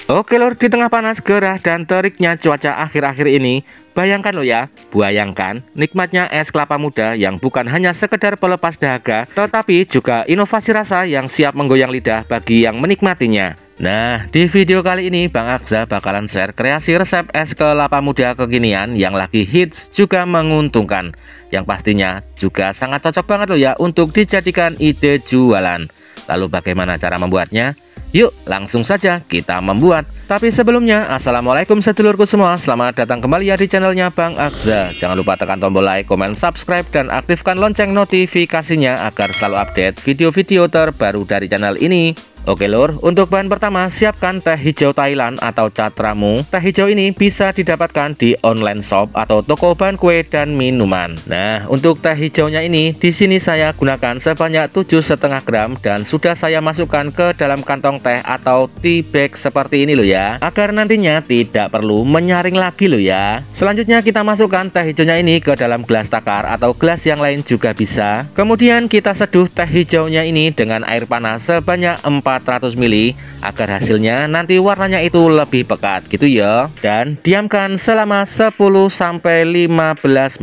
Oke lor, di tengah panas, gerah, dan teriknya cuaca akhir-akhir ini, bayangkan lo ya, bayangkan nikmatnya es kelapa muda yang bukan hanya sekedar pelepas dahaga, tetapi juga inovasi rasa yang siap menggoyang lidah bagi yang menikmatinya. Nah, di video kali ini Bang Akza bakalan share kreasi resep es kelapa muda kekinian yang lagi hits juga menguntungkan, yang pastinya juga sangat cocok banget lo ya untuk dijadikan ide jualan. Lalu bagaimana cara membuatnya? Yuk langsung saja kita membuat. Tapi sebelumnya, assalamualaikum sedulurku semua, selamat datang kembali ya di channelnya Bang Akza. Jangan lupa tekan tombol like, komen, subscribe, dan aktifkan lonceng notifikasinya agar selalu update video-video terbaru dari channel ini. Oke lor, untuk bahan pertama siapkan teh hijau Thailand atau catramu. Teh hijau ini bisa didapatkan di online shop atau toko bahan kue dan minuman. Nah, untuk teh hijaunya ini di sini saya gunakan sebanyak 7,5 gram dan sudah saya masukkan ke dalam kantong teh atau tea bag seperti ini loh ya, agar nantinya tidak perlu menyaring lagi loh ya. Selanjutnya kita masukkan teh hijaunya ini ke dalam gelas takar atau gelas yang lain juga bisa. Kemudian kita seduh teh hijaunya ini dengan air panas sebanyak 400 ml agar hasilnya nanti warnanya itu lebih pekat gitu ya. Dan diamkan selama 10-15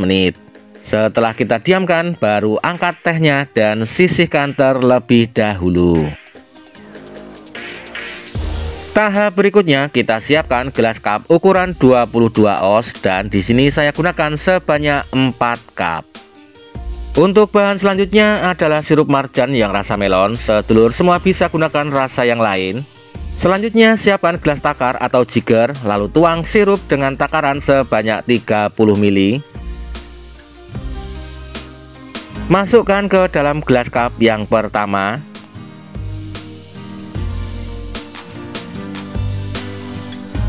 menit. Setelah kita diamkan, baru angkat tehnya dan sisihkan terlebih dahulu. Tahap berikutnya kita siapkan gelas cup ukuran 22 oz dan di sini saya gunakan sebanyak 4 cup. Untuk bahan selanjutnya adalah sirup marjan yang rasa melon. Sedulur semua bisa gunakan rasa yang lain. Selanjutnya siapkan gelas takar atau jigger, lalu tuang sirup dengan takaran sebanyak 30 ml. Masukkan ke dalam gelas cup yang pertama.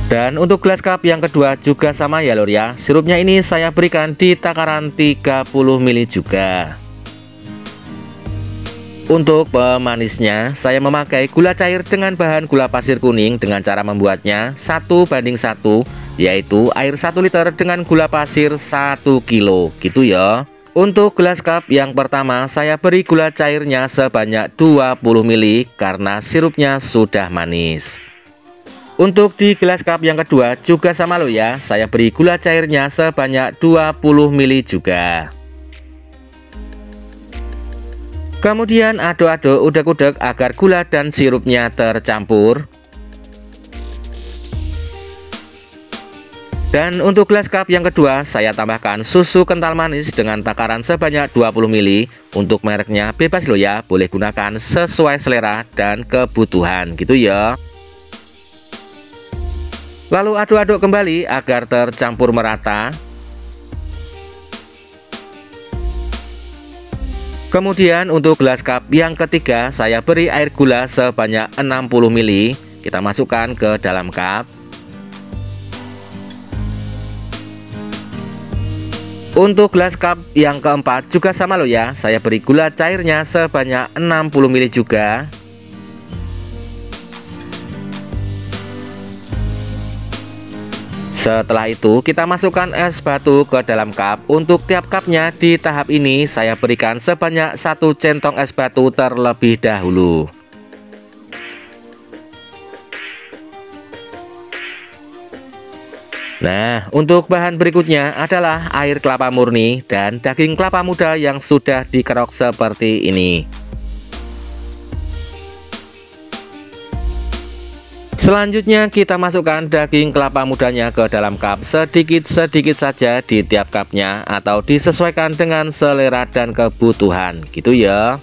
Dan untuk gelas cup yang kedua juga sama ya lor ya. Sirupnya ini saya berikan di takaran 30 ml juga. Untuk pemanisnya saya memakai gula cair dengan bahan gula pasir kuning dengan cara membuatnya 1:1, yaitu air 1 liter dengan gula pasir 1 kilo gitu ya. Untuk gelas cup yang pertama saya beri gula cairnya sebanyak 20 ml karena sirupnya sudah manis. Untuk di gelas cup yang kedua juga sama lo ya, saya beri gula cairnya sebanyak 20 ml juga. Kemudian aduk-aduk udek-udek agar gula dan sirupnya tercampur. Dan untuk gelas cup yang kedua saya tambahkan susu kental manis dengan takaran sebanyak 20 ml. Untuk mereknya bebas lo ya, boleh gunakan sesuai selera dan kebutuhan gitu ya. Lalu aduk-aduk kembali agar tercampur merata. Kemudian untuk gelas cup yang ketiga saya beri air gula sebanyak 60 ml. Kita masukkan ke dalam cup. Untuk gelas cup yang keempat juga sama lo ya, saya beri gula cairnya sebanyak 60 ml juga. Setelah itu kita masukkan es batu ke dalam cup. Untuk tiap cupnya di tahap ini saya berikan sebanyak 1 centong es batu terlebih dahulu. Nah, untuk bahan berikutnya adalah air kelapa murni dan daging kelapa muda yang sudah dikerok seperti ini. Selanjutnya kita masukkan daging kelapa mudanya ke dalam cup sedikit-sedikit saja di tiap cupnya atau disesuaikan dengan selera dan kebutuhan gitu ya.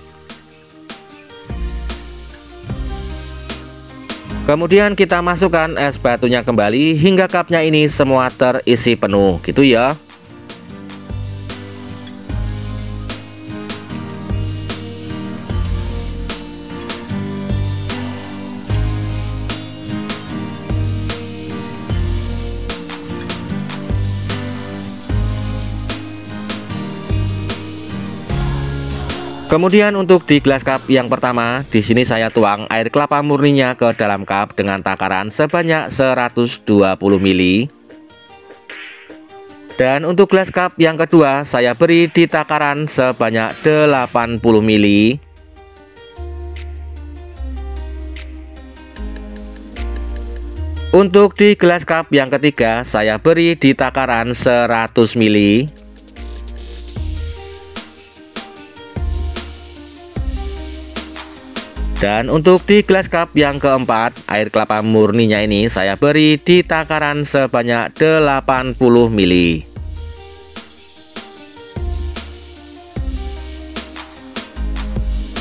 Kemudian kita masukkan es batunya kembali hingga cupnya ini semua terisi penuh gitu ya. Kemudian untuk di gelas cup yang pertama, di sini saya tuang air kelapa murninya ke dalam cup dengan takaran sebanyak 120 ml. Dan untuk gelas cup yang kedua, saya beri di takaran sebanyak 80 ml. Untuk di gelas cup yang ketiga saya beri di takaran 100 ml. Dan untuk di gelas cup yang keempat, air kelapa murninya ini saya beri di takaran sebanyak 80 ml.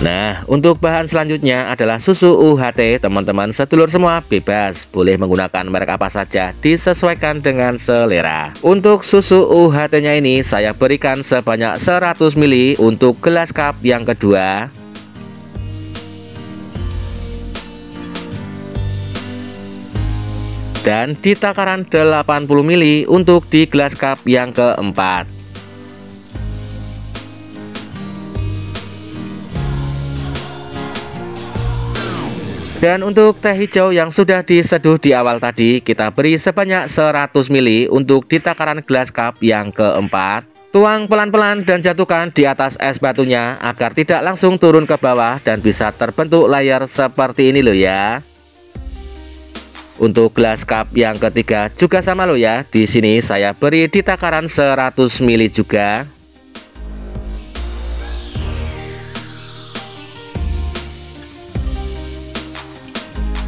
Nah, untuk bahan selanjutnya adalah susu UHT. Teman-teman sedulur semua bebas, boleh menggunakan merek apa saja, disesuaikan dengan selera. Untuk susu UHT-nya ini saya berikan sebanyak 100 ml untuk gelas cup yang kedua. Dan di takaran 80 ml untuk di gelas cup yang keempat. Dan untuk teh hijau yang sudah diseduh di awal tadi kita beri sebanyak 100 ml untuk di takaran gelas cup yang keempat. Tuang pelan-pelan dan jatuhkan di atas es batunya agar tidak langsung turun ke bawah dan bisa terbentuk layer seperti ini loh ya. Untuk gelas cup yang ketiga juga sama loh ya. Di sini saya beri di takaran 100 ml juga.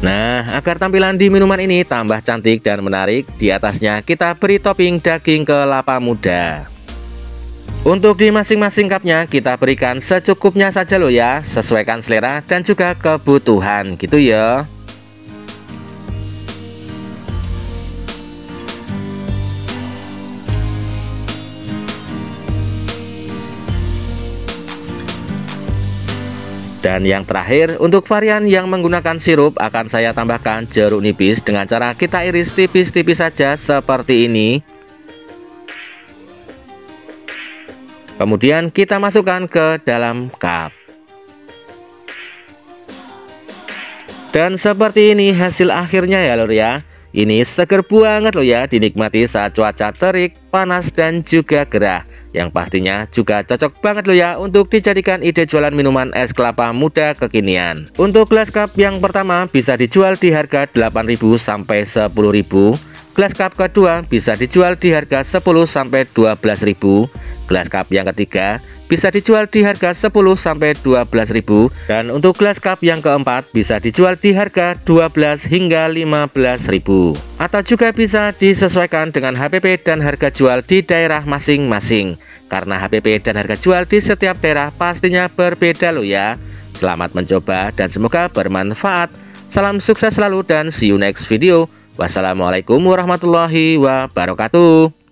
Nah, agar tampilan di minuman ini tambah cantik dan menarik, di atasnya kita beri topping daging kelapa muda. Untuk di masing-masing cupnya kita berikan secukupnya saja loh ya, sesuaikan selera dan juga kebutuhan gitu ya. Dan yang terakhir, untuk varian yang menggunakan sirup akan saya tambahkan jeruk nipis dengan cara kita iris tipis-tipis saja seperti ini. Kemudian kita masukkan ke dalam cup. Dan seperti ini hasil akhirnya ya lor ya. Ini seger banget loh ya, dinikmati saat cuaca terik, panas dan juga gerah. Yang pastinya juga cocok banget loh ya untuk dijadikan ide jualan minuman es kelapa muda kekinian. Untuk gelas cup yang pertama bisa dijual di harga 8.000 sampai 10.000. Gelas cup kedua bisa dijual di harga 10 sampai 12.000. Gelas cup yang ketiga bisa dijual di harga 10 sampai 12.000. Dan untuk gelas cup yang keempat bisa dijual di harga 12 hingga 15.000. Atau juga bisa disesuaikan dengan HPP dan harga jual di daerah masing-masing. Karena HPP dan harga jual di setiap daerah pastinya berbeda loh ya. Selamat mencoba dan semoga bermanfaat. Salam sukses selalu dan see you next video. Wassalamualaikum warahmatullahi wabarakatuh.